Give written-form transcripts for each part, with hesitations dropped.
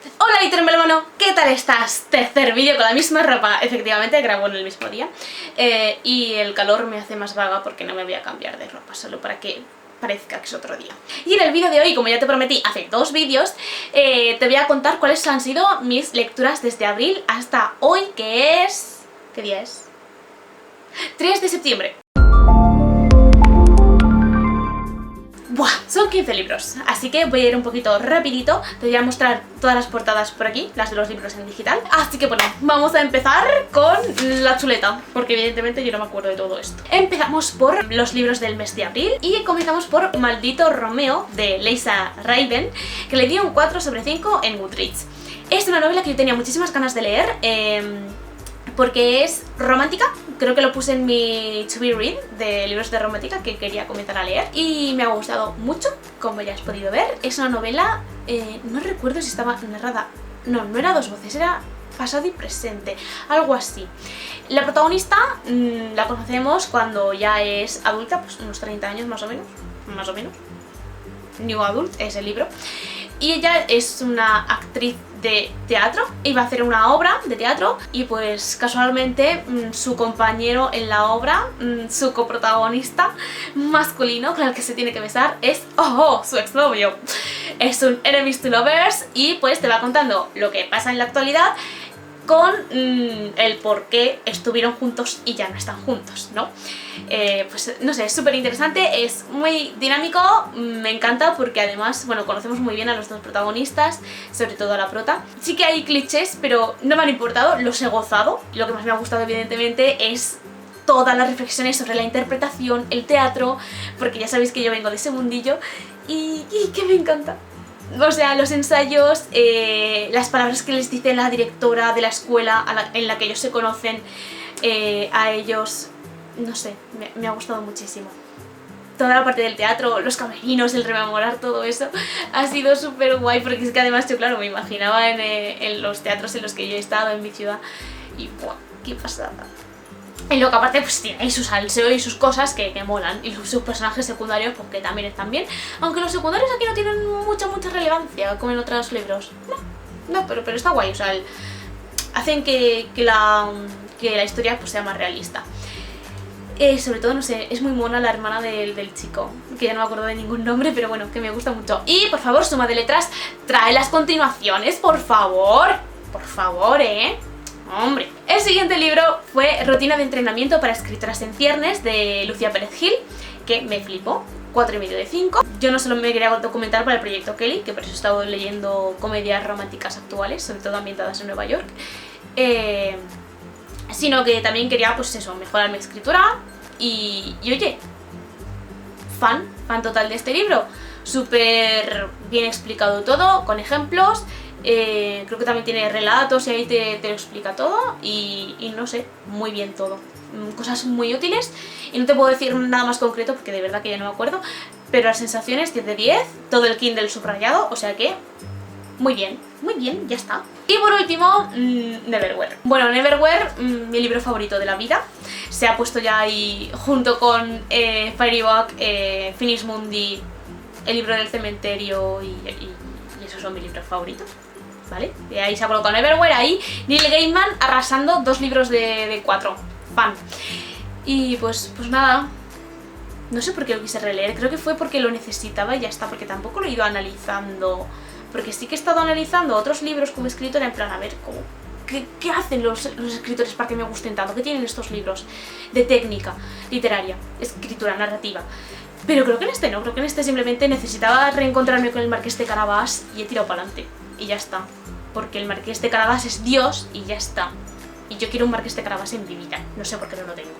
Hola Melómano, ¿qué tal estás? Tercer vídeo con la misma ropa, efectivamente grabo en el mismo día y el calor me hace más vaga porque no me voy a cambiar de ropa, solo para que parezca que es otro día. Y en el vídeo de hoy, como ya te prometí hace dos vídeos, te voy a contar cuáles han sido mis lecturas desde abril hasta hoy, que es... ¿qué día es? 3 de septiembre. Buah, son 15 libros, así que voy a ir un poquito rapidito. Te voy a mostrar todas las portadas por aquí, las de los libros en digital. Así que bueno, vamos a empezar con la chuleta, porque evidentemente yo no me acuerdo de todo esto. Empezamos por los libros del mes de abril y comenzamos por Maldito Romeo, de Leisa Raven, que le di un 4 sobre 5 en Goodreads. Es una novela que yo tenía muchísimas ganas de leer, porque es romántica. Creo que lo puse en mi to be read de libros de romántica que quería comenzar a leer y me ha gustado mucho, como ya has podido ver. Es una novela, no recuerdo si estaba narrada, no era a dos voces, era pasado y presente, algo así. La protagonista la conocemos cuando ya es adulta, pues unos 30 años más o menos, New Adult es el libro. Y ella es una actriz de teatro y va a hacer una obra de teatro y pues casualmente su compañero en la obra, su coprotagonista masculino con el que se tiene que besar es su exnovio. Es un enemies to lovers y pues te va contando lo que pasa en la actualidad con el por qué estuvieron juntos y ya no están juntos, ¿no? Pues no sé, es súper interesante, es muy dinámico, me encanta porque además, bueno, conocemos muy bien a los dos protagonistas, sobre todo a la prota. Sí que hay clichés, pero no me han importado, los he gozado. Lo que más me ha gustado evidentemente es todas las reflexiones sobre la interpretación, el teatro, porque ya sabéis que yo vengo de ese mundillo y que me encanta. O sea, los ensayos, las palabras que les dice la directora de la escuela en la que ellos se conocen a ellos, no sé, me ha gustado muchísimo. Toda la parte del teatro, los camerinos, el rememorar todo eso, ha sido súper guay porque es que además yo, claro, me imaginaba en los teatros en los que yo he estado en mi ciudad y ¡buah! ¡Qué pasada! Y luego aparte pues tiene ahí su salseo y sus cosas que molan. Y sus personajes secundarios pues que también están bien. Aunque los secundarios aquí no tienen mucha relevancia como en otros libros. No, pero está guay, o sea, hacen que la historia pues sea más realista. Sobre todo, no sé, es muy mona la hermana del chico, que ya no me acuerdo de ningún nombre, pero bueno, que me gusta mucho. Y por favor, Suma de Letras, trae las continuaciones, por favor. Por favor, hombre. El siguiente libro fue Rutina de entrenamiento para escritoras en ciernes, de Lucía Pérez Gil, que me flipó, 4,5 de 5. Yo no solo me quería documentar para el proyecto Kelly, que por eso he estado leyendo comedias románticas actuales, sobre todo ambientadas en Nueva York, sino que también quería, pues eso, mejorar mi escritura y oye, fan total de este libro. Súper bien explicado todo, con ejemplos. Creo que también tiene relatos y ahí te lo explica todo y no sé, muy bien todo. Cosas muy útiles y no te puedo decir nada más concreto porque de verdad que ya no me acuerdo, pero las sensaciones 10 de 10, todo el Kindle subrayado, o sea que muy bien, ya está. Y por último, Neverwhere. Bueno, Neverwhere, mi libro favorito de la vida, se ha puesto ya ahí junto con Fairy Walk, Finis Mundi, El libro del cementerio y esos son mis libros favoritos. ¿Vale? Y ahí se ha colocado Neverwhere, ahí Neil Gaiman arrasando 2 libros de 4, fan. Y pues nada, no sé por qué lo quise releer, creo que fue porque lo necesitaba y ya está, porque tampoco lo he ido analizando, porque sí que he estado analizando otros libros como escritora en plan, a ver, ¿qué hacen los escritores para que me gusten tanto? ¿Qué tienen estos libros de técnica literaria, escritura, narrativa? Pero creo que en este no, creo que en este simplemente necesitaba reencontrarme con el Marqués de Carabás y he tirado para adelante. Y ya está, porque el Marqués de Carabás es Dios y ya está. Y yo quiero un Marqués de Carabás en mi vida, no sé por qué no lo tengo.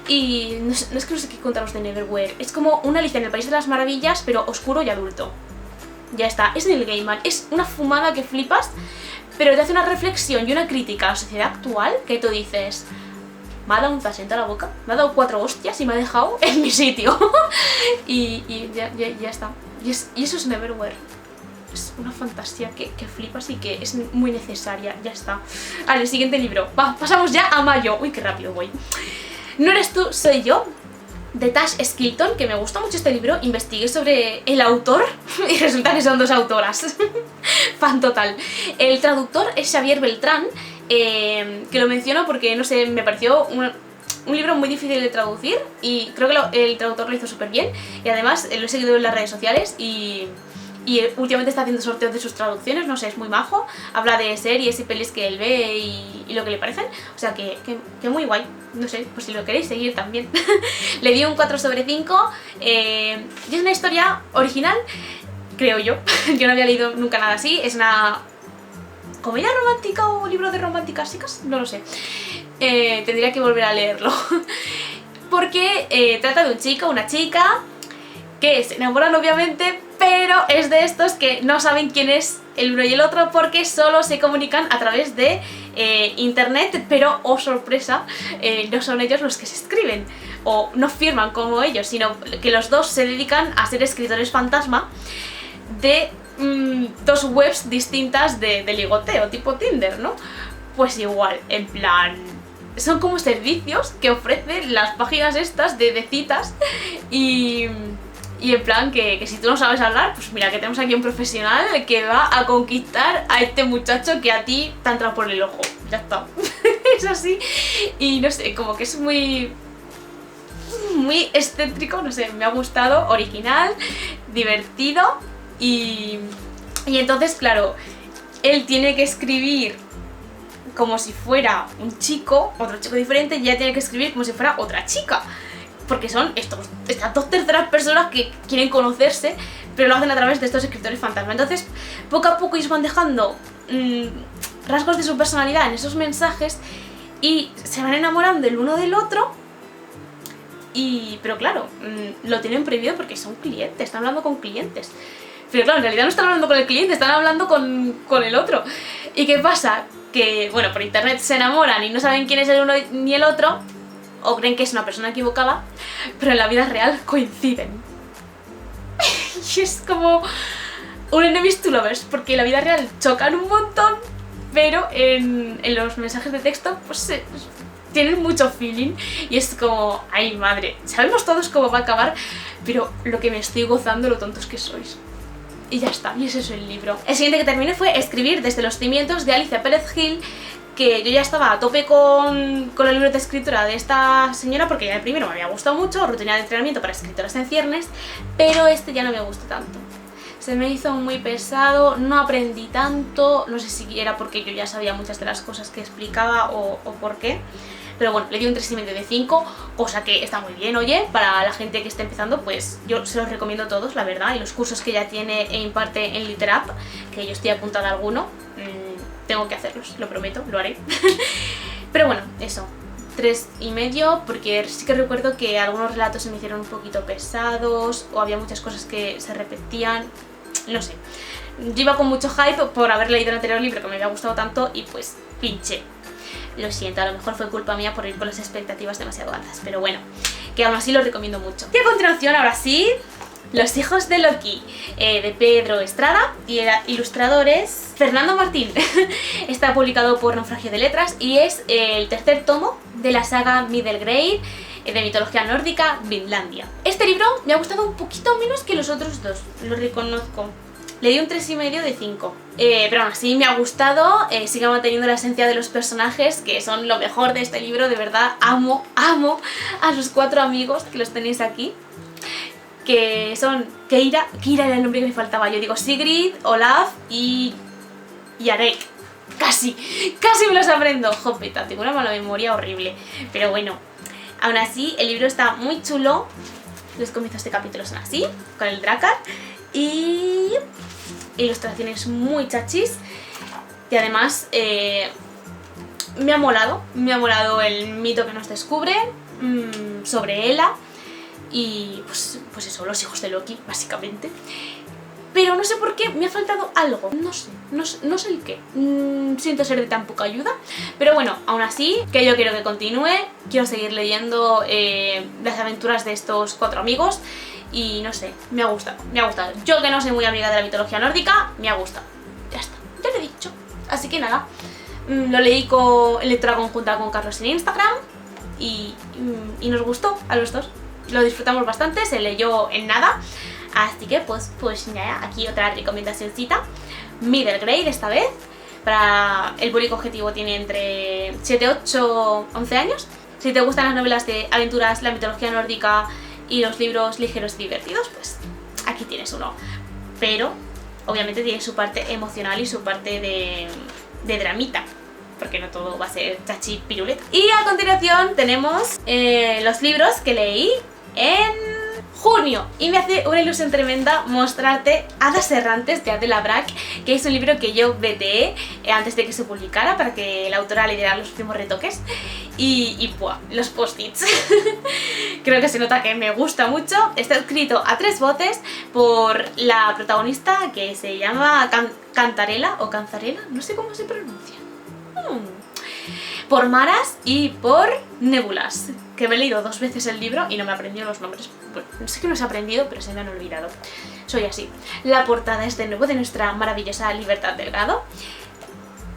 Y no es que no sé qué contaros de Neverwhere, es como una Alicia en el País de las Maravillas, pero oscuro y adulto. Ya está, es Neil Gaiman, es una fumada que flipas, pero te hace una reflexión y una crítica a la sociedad actual que tú dices... Me ha dado un tasento a la boca, me ha dado 4 hostias y me ha dejado en mi sitio. y ya está. Y eso es Neverwhere. Es una fantasía que flipas y que es muy necesaria, ya está. Vale, siguiente libro. Pasamos ya a mayo. Uy, qué rápido voy. No eres tú, soy yo, de Tash Skilton, que me gustó mucho este libro. Investigué sobre el autor y resulta que son 2 autoras. Fan total. El traductor es Xavier Beltrán, que lo menciono porque, no sé, me pareció un libro muy difícil de traducir y creo que el traductor lo hizo súper bien, y además lo he seguido en las redes sociales y últimamente está haciendo sorteos de sus traducciones, no sé, es muy majo, habla de series y pelis que él ve y lo que le parecen, o sea que muy guay, no sé, pues si lo queréis seguir también. Le di un 4/5, y es una historia original, creo yo. Yo no había leído nunca nada así, es una comedia romántica o libro de románticas chicas, no lo sé. Tendría que volver a leerlo. Porque trata de un chico, una chica que se enamoran obviamente, pero es de estos que no saben quién es el uno y el otro porque solo se comunican a través de internet, pero oh sorpresa, no son ellos los que se escriben o no firman como ellos, sino que los dos se dedican a ser escritores fantasma de 2 webs distintas de ligoteo, tipo Tinder, ¿no? Pues igual, en plan, son como servicios que ofrecen las páginas estas de citas y en plan que si tú no sabes hablar, pues mira que tenemos aquí un profesional que va a conquistar a este muchacho que a ti te ha entrado por el ojo, ya está. Es así y no sé, como que es muy excéntrico, no sé, me ha gustado, original, divertido y entonces claro, él tiene que escribir como si fuera un chico, otro chico diferente, y ya tiene que escribir como si fuera otra chica. Porque son estas 2 terceras personas que quieren conocerse, pero lo hacen a través de estos escritores fantasma. Entonces, poco a poco ellos van dejando rasgos de su personalidad en esos mensajes y se van enamorando el uno del otro. Pero claro, lo tienen prohibido porque son clientes, están hablando con clientes. Pero claro, en realidad no están hablando con el cliente, están hablando con el otro. ¿Y qué pasa? Que, bueno, por internet se enamoran y no saben quién es el uno ni el otro, o creen que es una persona equivocada, pero en la vida real coinciden. Y es como un enemies to lovers, porque en la vida real chocan un montón, pero en los mensajes de texto pues tienen mucho feeling y es como, ay madre, sabemos todos cómo va a acabar, pero lo que me estoy gozando, lo tontos que sois. Y ya está, y ese es el libro. El siguiente que terminé fue Escribir desde los cimientos, de Alicia Pérez Gil, que yo ya estaba a tope con el libro de escritura de esta señora porque ya el primero me había gustado mucho, rutina de entrenamiento para escritoras en ciernes, pero este ya no me gustó tanto. Se me hizo muy pesado, no aprendí tanto, no sé si era porque yo ya sabía muchas de las cosas que explicaba o por qué. Pero bueno, le di un 3,5 de 5, cosa que está muy bien, oye, para la gente que esté empezando, pues yo se los recomiendo todos, la verdad, y los cursos que ya tiene e imparte en Literap, que yo estoy apuntada a alguno, tengo que hacerlos, lo prometo, lo haré. Pero bueno, eso, 3,5, porque sí que recuerdo que algunos relatos se me hicieron un poquito pesados, o había muchas cosas que se repetían, no sé. Yo iba con mucho hype por haber leído el anterior libro que me había gustado tanto y pues pinché. Lo siento, a lo mejor fue culpa mía por ir con las expectativas demasiado altas, pero bueno, que aún así lo recomiendo mucho. Y a continuación, ahora sí, Los hijos de Loki, de Pedro Estrada, y el ilustrador es Fernando Martín. Está publicado por Naufragio de Letras y es el 3er tomo de la saga Middle Grade de mitología nórdica, Vinlandia. Este libro me ha gustado un poquito menos que los otros 2, lo reconozco. Le di un 3,5 de 5, pero aún así me ha gustado, sigue manteniendo la esencia de los personajes, que son lo mejor de este libro, de verdad, amo a los 4 amigos que los tenéis aquí, que son Keira era el nombre que me faltaba, yo digo Sigrid, Olaf y Arek, casi me los aprendo, jopeta, tengo una mala memoria horrible, pero bueno, aún así el libro está muy chulo, los comienzos de capítulo son así, con el Drakkar, y ilustraciones muy chachis y además me ha molado el mito que nos descubre sobre Hela y pues eso, los hijos de Loki básicamente, pero no sé por qué me ha faltado algo, no sé el qué, siento ser de tan poca ayuda, pero bueno, aún así que yo quiero que continúe, quiero seguir leyendo las aventuras de estos 4 amigos. Y no sé, me ha gustado. Yo que no soy muy amiga de la mitología nórdica, me ha gustado. Ya está, ya lo he dicho. Así que nada, lo leí en lectura conjunta con Carlos en Instagram y nos gustó a los dos. lo disfrutamos bastante, se leyó en nada. Así que pues ya, aquí otra recomendacióncita. Middle grade esta vez. Para el público objetivo tiene entre 7, 8, 11 años. Si te gustan las novelas de aventuras, la mitología nórdica y los libros ligeros y divertidos, pues aquí tienes uno. Pero obviamente tiene su parte emocional y su parte de dramita, porque no todo va a ser chachi piruleta. Y a continuación tenemos los libros que leí en junio, y me hace una ilusión tremenda mostrarte Hadas Errantes de Adela Brack, que es un libro que yo veteé antes de que se publicara para que la autora le diera los últimos retoques y ¡buah! Los post-its. Creo que se nota que me gusta mucho. Está escrito a 3 voces por la protagonista, que se llama Cantarela o Canzarela, no sé cómo se pronuncia. Por Maras y por Nébulas, que me he leído 2 veces el libro y no me he aprendido los nombres. Bueno, no sé que no se ha aprendido, pero se me han olvidado. Soy así. La portada es de nuevo de nuestra maravillosa Libertad Delgado.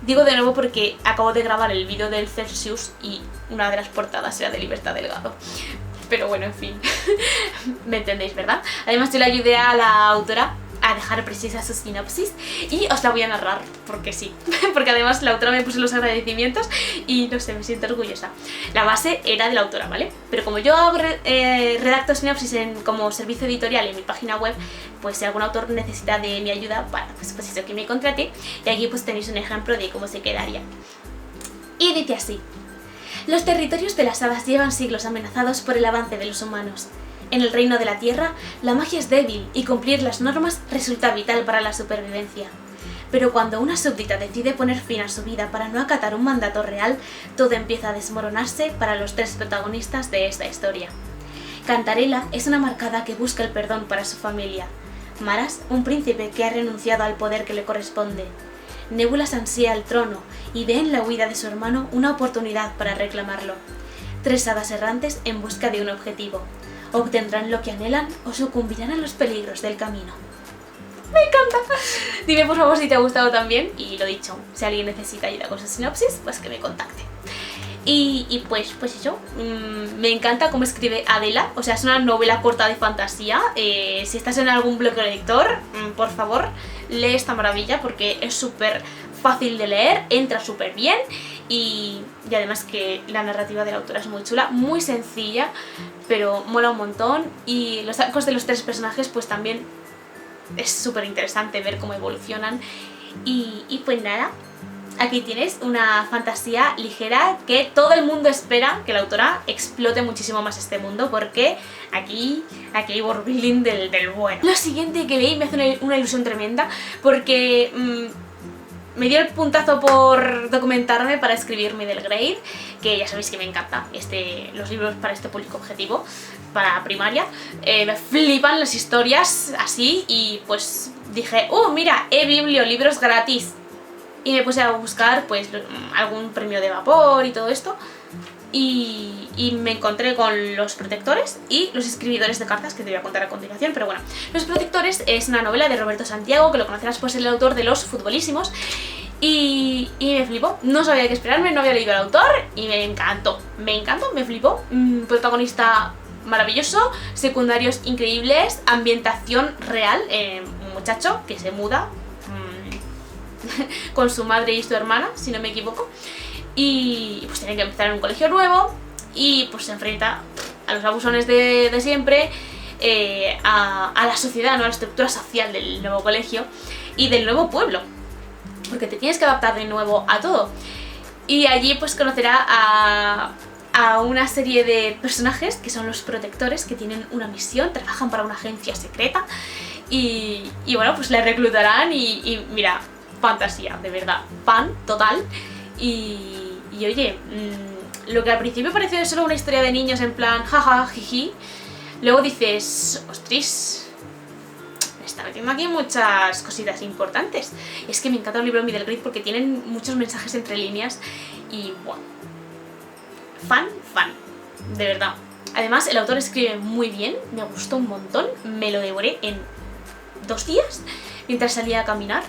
Digo de nuevo porque acabo de grabar el vídeo del Celsius y una de las portadas era de Libertad Delgado. Pero bueno, en fin, me entendéis, ¿verdad? Además yo le ayudé a la autora a dejar precisa su sinopsis y os la voy a narrar, porque sí, porque además la autora me puso los agradecimientos y no sé, me siento orgullosa. La base era de la autora, ¿vale? Pero como yo redacto sinopsis como servicio editorial en mi página web, pues si algún autor necesita de mi ayuda, para pues eso, que me contrate, y aquí pues tenéis un ejemplo de cómo se quedaría. Y dice así: los territorios de las hadas llevan siglos amenazados por el avance de los humanos. En el reino de la tierra, la magia es débil y cumplir las normas resulta vital para la supervivencia. Pero cuando una súbdita decide poner fin a su vida para no acatar un mandato real, todo empieza a desmoronarse para los 3 protagonistas de esta historia. Cantarela es una marcada que busca el perdón para su familia. Maras, un príncipe que ha renunciado al poder que le corresponde. Nébulas ansía el trono y ve en la huida de su hermano una oportunidad para reclamarlo. 3 hadas errantes en busca de un objetivo. ¿Obtendrán lo que anhelan o sucumbirán a los peligros del camino? ¡Me encanta! Dime por favor si te ha gustado también, y lo dicho, si alguien necesita ayuda con su sinopsis, pues que me contacte. Y pues eso, me encanta cómo escribe Adela, o sea, es una novela corta de fantasía. Si estás en algún bloque lector, por favor, lee esta maravilla porque es súper fácil de leer, entra súper bien y además que la narrativa de la autora es muy chula, muy sencilla, pero mola un montón, y los arcos de los 3 personajes pues también es súper interesante ver cómo evolucionan y pues nada. Aquí tienes una fantasía ligera que todo el mundo espera que la autora explote muchísimo más este mundo, porque aquí hay world building del bueno. Lo siguiente que leí me hace una ilusión tremenda porque me dio el puntazo por documentarme para escribir Middle Grade, que ya sabéis que me encanta los libros para este público objetivo, para primaria. Me flipan las historias así y pues dije, mira, libros gratis. Y me puse a buscar pues algún premio de vapor y todo esto. Y me encontré con Los Protectores y Los Escribidores de Cartas, que te voy a contar a continuación, pero bueno. Los Protectores es una novela de Roberto Santiago, que lo conocerás por ser el autor de Los Futbolísimos. Y me flipó, no sabía qué esperarme, no había leído al autor y me encantó, me flipó. Protagonista maravilloso, secundarios increíbles, ambientación real, un muchacho que se muda con su madre y su hermana, si no me equivoco, y pues tiene que empezar en un colegio nuevo y pues se enfrenta a los abusones de siempre, a la sociedad, ¿no? A la estructura social del nuevo colegio y del nuevo pueblo, porque te tienes que adaptar de nuevo a todo. Y allí pues conocerá a una serie de personajes que son los protectores, que tienen una misión, trabajan para una agencia secreta y bueno, pues le reclutarán y mira, fantasía, de verdad, pan total. Y oye, lo que al principio pareció solo una historia de niños en plan jaja, jiji, luego dices, ostras, me está metiendo aquí muchas cositas importantes. Y es que me encanta el libro Middle Grade porque tienen muchos mensajes entre líneas y wow, fan, de verdad. Además el autor escribe muy bien, me gustó un montón, me lo devoré en 2 días mientras salía a caminar.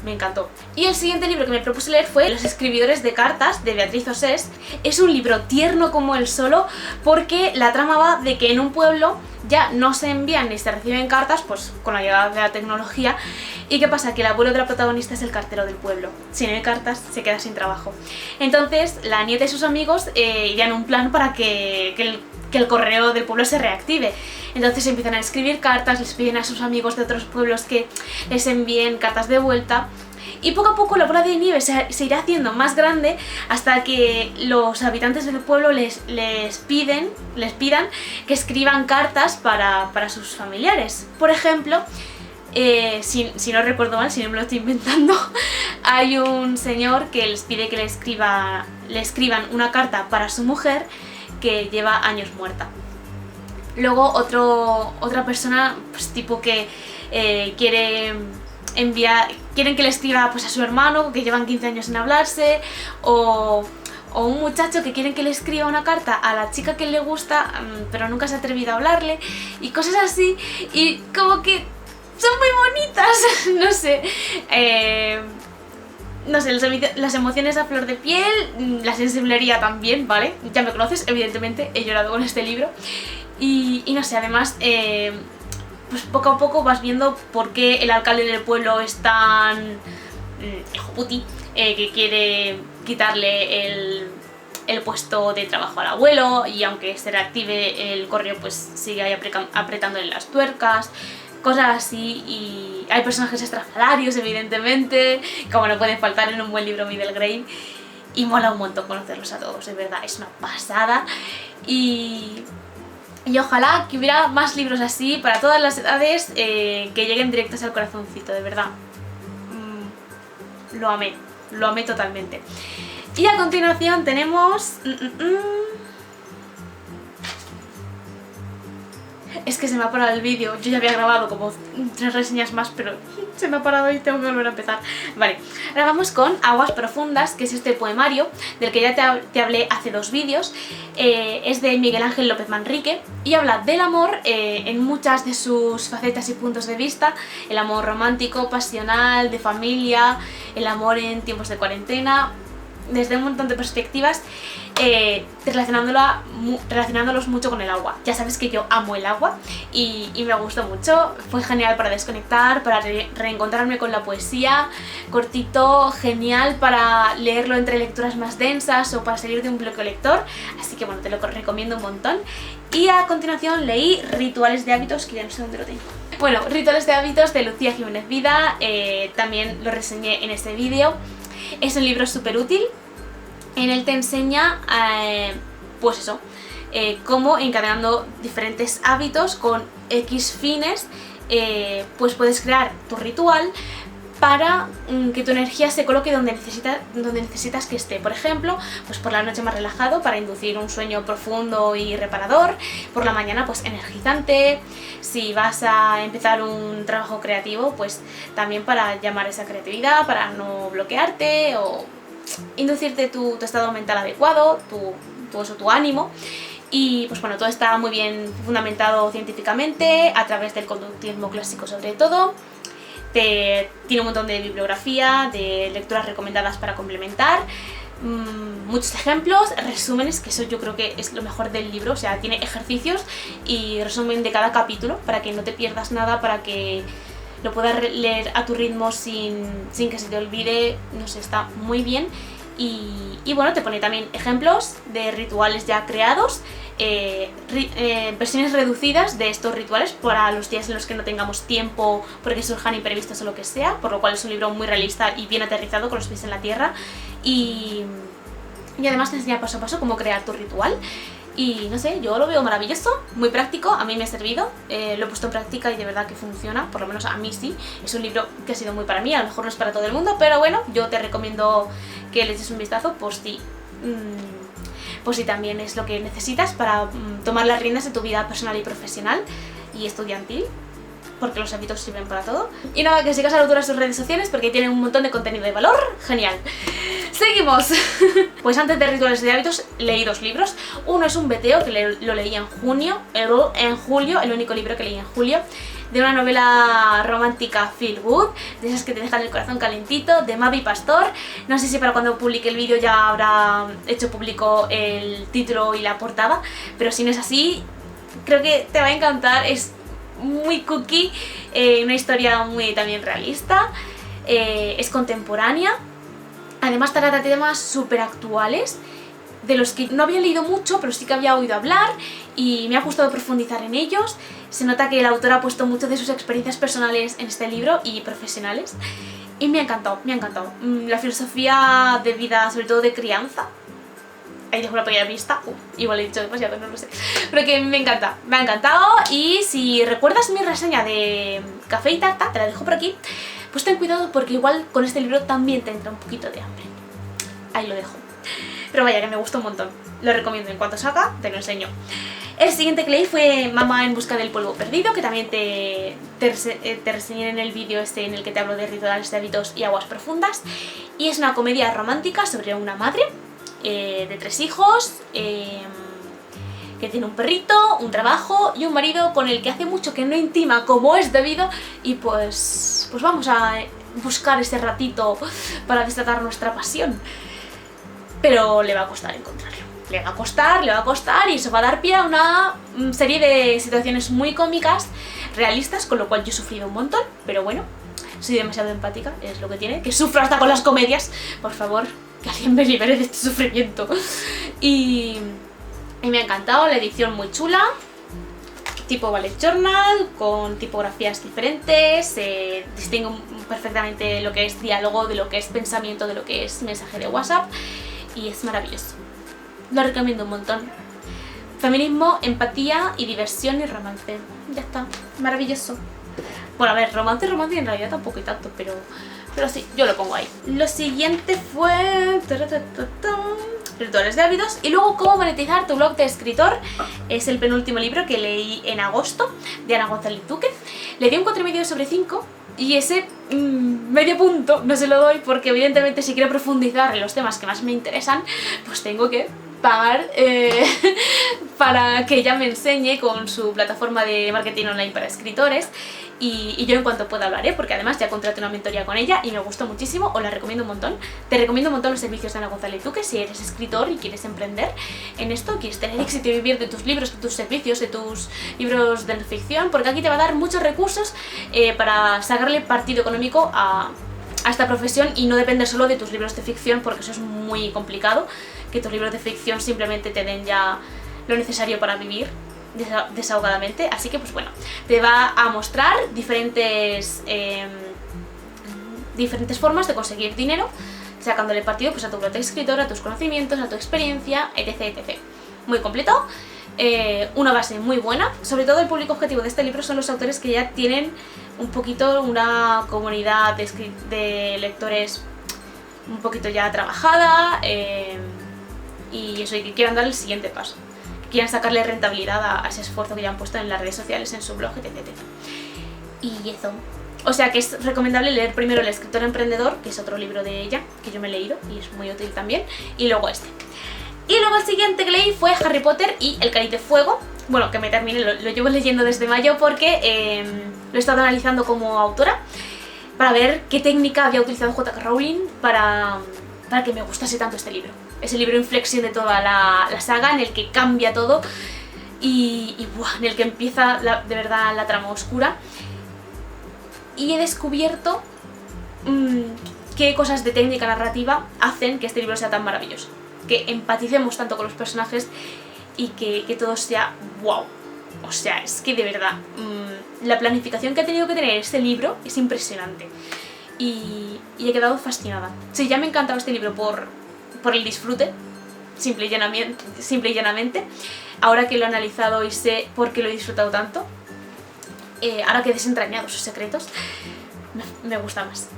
me encantó. Y el siguiente libro que me propuse leer fue Los escribidores de cartas, de Beatriz Osés. Es un libro tierno como él solo, porque la trama va de que en un pueblo ya no se envían ni se reciben cartas, pues con la llegada de la tecnología. ¿Y qué pasa? Que el abuelo de la protagonista es el cartero del pueblo. Si no hay cartas, se queda sin trabajo. Entonces, la nieta y sus amigos idean un plan para que el correo del pueblo se reactive. Entonces empiezan a escribir cartas, les piden a sus amigos de otros pueblos que les envíen cartas de vuelta. Y poco a poco la bola de nieve se irá haciendo más grande hasta que los habitantes del pueblo les pidan que escriban cartas para sus familiares. Por ejemplo, si no recuerdo mal, si no me lo estoy inventando, hay un señor que les pide que le escriban una carta para su mujer que lleva años muerta. Luego otra persona, pues tipo que quieren que le escriba pues a su hermano, que llevan 15 años sin hablarse, o un muchacho que quieren que le escriba una carta a la chica que le gusta, pero nunca se ha atrevido a hablarle, y cosas así, y como que son muy bonitas, no sé. No sé, las emociones a flor de piel, la sensiblería también, ¿vale? Ya me conoces, evidentemente, he llorado con este libro. Y no sé, además, pues poco a poco vas viendo por qué el alcalde del pueblo es tan hijo puti, que quiere quitarle el puesto de trabajo al abuelo, y aunque se reactive el correo, pues sigue ahí apretándole las tuercas. Cosas así, y hay personajes estrafalarios, evidentemente, como no pueden faltar en un buen libro Middle Grade, y mola un montón conocerlos a todos, de verdad, es una pasada. Y ojalá que hubiera más libros así para todas las edades, que lleguen directos al corazoncito, de verdad. Lo amé totalmente. Y a continuación tenemos... Es que se me ha parado el vídeo, yo ya había grabado como 3 reseñas más, pero se me ha parado y tengo que volver a empezar. Vale, ahora vamos con Aguas Profundas, que es este poemario del que ya te hablé hace 2 vídeos. Es de Miguel Ángel López Manrique y habla del amor en muchas de sus facetas y puntos de vista. El amor romántico, pasional, de familia, el amor en tiempos de cuarentena, desde un montón de perspectivas, relacionándolos mucho con el agua. Ya sabes que yo amo el agua y me gustó mucho, fue genial para desconectar, para reencontrarme con la poesía, cortito, genial para leerlo entre lecturas más densas o para salir de un bloqueo lector, así que bueno, te lo recomiendo un montón. Y a continuación leí Rituales de hábitos, que ya no sé dónde lo tengo. Bueno, Rituales de hábitos de Lucía Jiménez Vida, también lo reseñé en este vídeo. Es un libro súper útil. En él te enseña, pues eso, cómo encadenando diferentes hábitos con X fines, pues puedes crear tu ritual para que tu energía se coloque donde necesitas que esté. Por ejemplo, pues por la noche más relajado para inducir un sueño profundo y reparador, por la mañana pues energizante, si vas a empezar un trabajo creativo, pues también para llamar esa creatividad, para no bloquearte o inducirte tu estado mental adecuado, tu ánimo. Y pues bueno, todo está muy bien fundamentado científicamente, a través del conductismo clásico sobre todo. Tiene un montón de bibliografía, de lecturas recomendadas para complementar, muchos ejemplos, resúmenes, que eso yo creo que es lo mejor del libro, o sea, tiene ejercicios y resumen de cada capítulo para que no te pierdas nada, para que lo puedas leer a tu ritmo sin que se te olvide, no sé, está muy bien. Y bueno, te pone también ejemplos de rituales ya creados, versiones reducidas de estos rituales para los días en los que no tengamos tiempo porque surjan imprevistos o lo que sea, por lo cual es un libro muy realista y bien aterrizado, con los pies en la tierra, y además te enseña paso a paso cómo crear tu ritual. Y no sé, yo lo veo maravilloso, muy práctico, a mí me ha servido, lo he puesto en práctica y de verdad que funciona, por lo menos a mí sí. Es un libro que ha sido muy para mí, a lo mejor no es para todo el mundo, pero bueno, yo te recomiendo que le eches un vistazo por si también es lo que necesitas para tomar las riendas de tu vida personal y profesional y estudiantil. porque los hábitos sirven para todo. Y nada, que sigas a la autora en sus redes sociales porque tienen un montón de contenido de valor. Genial. Seguimos. Pues antes de Rituales de Hábitos leí 2 libros. Uno es un BTO que lo leí en julio, el único libro que leí en julio, de una novela romántica feel good, de esas que te dejan el corazón calentito, de Mavi Pastor. No sé si para cuando publique el vídeo ya habrá hecho público el título y la portada, pero si no es así, creo que te va a encantar. Es muy cookie, una historia muy también realista, es contemporánea, además trata temas súper actuales, de los que no había leído mucho, pero sí que había oído hablar y me ha gustado profundizar en ellos. Se nota que el autor ha puesto mucho de sus experiencias personales en este libro y profesionales, y me ha encantado, me ha encantado. La filosofía de vida, sobre todo de crianza, ahí dejo la pequeña pista, igual he dicho demasiado, no lo sé, pero que me encanta, me ha encantado. Y si recuerdas mi reseña de Café y Tarta, te la dejo por aquí, pues ten cuidado porque igual con este libro también te entra un poquito de hambre. Ahí lo dejo. Pero vaya, que me gustó un montón, lo recomiendo, en cuanto salga te lo enseño. El siguiente que leí fue Mamá en busca del polvo perdido, que también te reseñé en el vídeo este en el que te hablo de rituales de hábitos y aguas profundas. Y es una comedia romántica sobre una madre de 3 hijos, que tiene un perrito, un trabajo y un marido con el que hace mucho que no intima como es debido, y pues vamos a buscar ese ratito para desatar nuestra pasión. Pero le va a costar encontrarlo. Le va a costar y eso va a dar pie a una serie de situaciones muy cómicas, realistas, con lo cual yo he sufrido un montón, pero bueno, soy demasiado empática, es lo que tiene, que sufro hasta con las comedias, por favor, que alguien me libere de este sufrimiento. Y me ha encantado, la edición muy chula, tipo bullet journal, con tipografías diferentes, se distingue perfectamente lo que es diálogo de lo que es pensamiento, de lo que es mensaje de WhatsApp, y es maravilloso. Lo recomiendo un montón. Feminismo, empatía y diversión y romance. Ya está, maravilloso. Bueno, a ver, romance en realidad tampoco y tanto, pero sí, yo lo pongo ahí. Lo siguiente fue Rituales de Hábitos, y luego Cómo monetizar tu blog de escritor. Es el penúltimo libro que leí en agosto, de Ana González Duque. Le di un 4,5 sobre 5 y ese medio punto no se lo doy porque evidentemente si quiero profundizar en los temas que más me interesan, pues tengo que pagar para que ella me enseñe con su plataforma de marketing online para escritores, y yo en cuanto pueda hablaré, porque además ya contraté una mentoría con ella y me gustó muchísimo, os la recomiendo un montón. Te recomiendo un montón los servicios de Ana González Duque si eres escritor y quieres emprender en esto, quieres tener éxito y vivir de tus libros, de tus servicios, de tus libros de ficción, porque aquí te va a dar muchos recursos para sacarle partido económico a esta profesión y no depender solo de tus libros de ficción, porque eso es muy complicado, que tus libros de ficción simplemente te den ya lo necesario para vivir desahogadamente. Así que pues bueno, te va a mostrar diferentes formas de conseguir dinero, sacándole partido pues a tu blog de escritor, a tus conocimientos, a tu experiencia, etc, etc. Muy completo, una base muy buena. Sobre todo el público objetivo de este libro son los autores que ya tienen un poquito una comunidad de lectores un poquito ya trabajada, y eso, y que quieran dar el siguiente paso, que quieran sacarle rentabilidad a ese esfuerzo que ya han puesto en las redes sociales, en su blog, etc, etc. Y eso. O sea que es recomendable leer primero El escritor emprendedor, que es otro libro de ella, que yo me he leído y es muy útil también, y luego este. Y luego el siguiente que leí fue Harry Potter y El Cáliz de Fuego. Bueno, que me terminé, lo llevo leyendo desde mayo porque lo he estado analizando como autora para ver qué técnica había utilizado J.K. Rowling para que me gustase tanto este libro. Es el libro inflexión de toda la saga, en el que cambia todo y ¡buah!, en el que empieza de verdad la trama oscura. Y he descubierto qué cosas de técnica narrativa hacen que este libro sea tan maravilloso, que empaticemos tanto con los personajes y que todo sea wow. O sea, es que de verdad la planificación que ha tenido que tener este libro es impresionante y he quedado fascinada. Sí, ya me encantaba este libro por el disfrute, simple y llanamente. Ahora que lo he analizado y sé por qué lo he disfrutado tanto, ahora que he desentrañado sus secretos, me gusta más.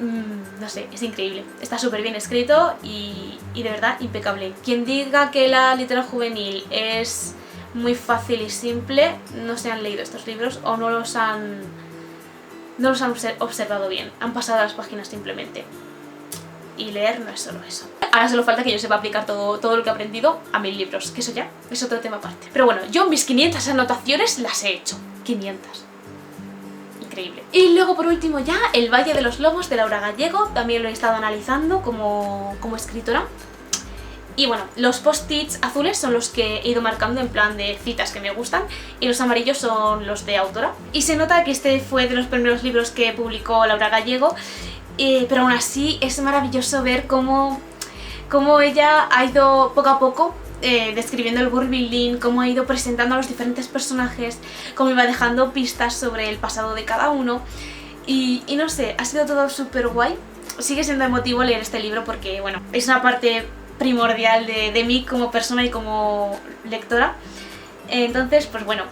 No sé, es increíble, está súper bien escrito y de verdad impecable. Quien diga que la literatura juvenil es muy fácil y simple, no se han leído estos libros o no los han observado bien, han pasado las páginas simplemente. Y leer no es solo eso. Ahora solo falta que yo sepa aplicar todo lo que he aprendido a 1000 libros, que eso ya es otro tema aparte. Pero bueno, yo mis 500 anotaciones las he hecho. 500. Increíble. Y luego por último ya, El Valle de los Lobos de Laura Gallego, también lo he estado analizando como escritora. Y bueno, los post-its azules son los que he ido marcando en plan de citas que me gustan y los amarillos son los de autora. Y se nota que este fue de los primeros libros que publicó Laura Gallego, pero aún así es maravilloso ver cómo ella ha ido poco a poco describiendo el world building, cómo ha ido presentando a los diferentes personajes, cómo iba dejando pistas sobre el pasado de cada uno y no sé, ha sido todo súper guay. Sigue siendo emotivo leer este libro porque, bueno, es una parte primordial de mí como persona y como lectora. Entonces, pues bueno,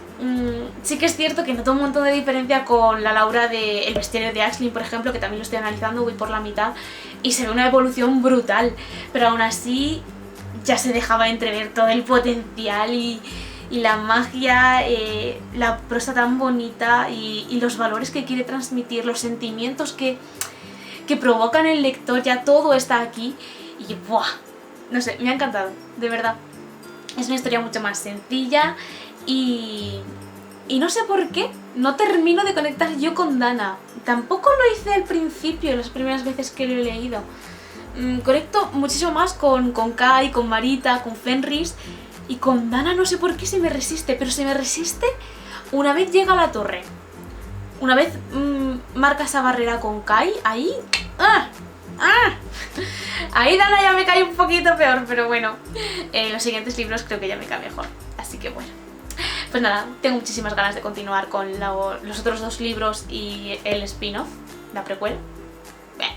sí que es cierto que noto un montón de diferencia con la Laura de El Bestiario de Aisling, por ejemplo, que también lo estoy analizando, voy por la mitad, y se ve una evolución brutal, pero aún así ya se dejaba entrever todo el potencial y la magia, la prosa tan bonita y los valores que quiere transmitir, los sentimientos que provocan el lector, ya todo está aquí y ¡buah! No sé, me ha encantado, de verdad. Es una historia mucho más sencilla y no sé por qué no termino de conectar yo con Dana. Tampoco lo hice al principio, las primeras veces que lo he leído. Conecto muchísimo más con Kai, con Marita, con Fenris, y con Dana no sé por qué se me resiste, pero se me resiste una vez llega a la torre. Una vez marca esa barrera con Kai, ahí... Ahí Dana ya me cae un poquito peor, pero bueno, en los siguientes libros creo que ya me cae mejor, así que bueno. Pues nada, tengo muchísimas ganas de continuar con los otros 2 libros y el spin-off, la precuela.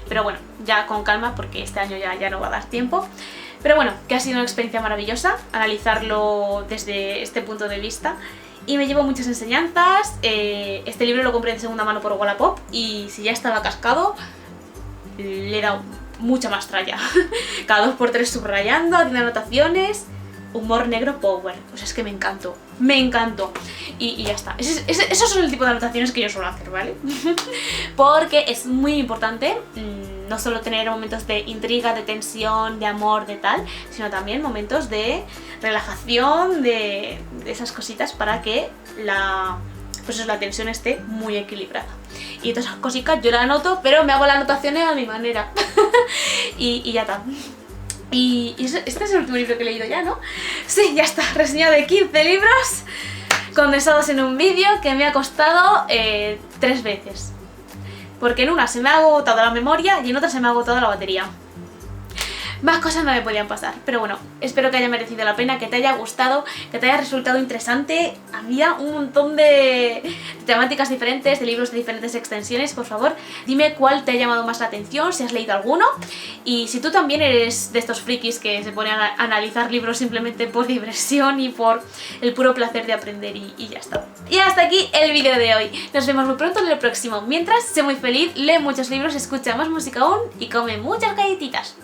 Pero bueno, ya con calma porque este año ya no va a dar tiempo. Pero bueno, que ha sido una experiencia maravillosa analizarlo desde este punto de vista. Y me llevo muchas enseñanzas. Este libro lo compré de segunda mano por Wallapop y si ya estaba cascado, le he dado mucha más tralla. Cada 2×3 subrayando, haciendo anotaciones. Humor negro power. O sea, es que me encantó. Me encantó. Y ya está. Esos son el tipo de anotaciones que yo suelo hacer, ¿vale? Porque es muy importante no solo tener momentos de intriga, de tensión, de amor, de tal, sino también momentos de relajación, de esas cositas para que la tensión esté muy equilibrada. Y todas esas cositas yo las anoto, pero me hago las anotaciones a mi manera. y ya está. Y este es el último libro que he leído ya, ¿no? Sí, ya está, reseña de 15 libros condensados en un vídeo que me ha costado 3 veces. Porque en una se me ha agotado la memoria y en otra se me ha agotado la batería. Más cosas no me podían pasar, pero bueno, espero que haya merecido la pena, que te haya gustado, que te haya resultado interesante. Había un montón de temáticas diferentes, de libros de diferentes extensiones. Por favor, dime cuál te ha llamado más la atención, si has leído alguno. Y si tú también eres de estos frikis que se ponen a analizar libros simplemente por diversión y por el puro placer de aprender y ya está. Y hasta aquí el vídeo de hoy. Nos vemos muy pronto en el próximo. Mientras, sé muy feliz, lee muchos libros, escucha más música aún y come muchas galletitas.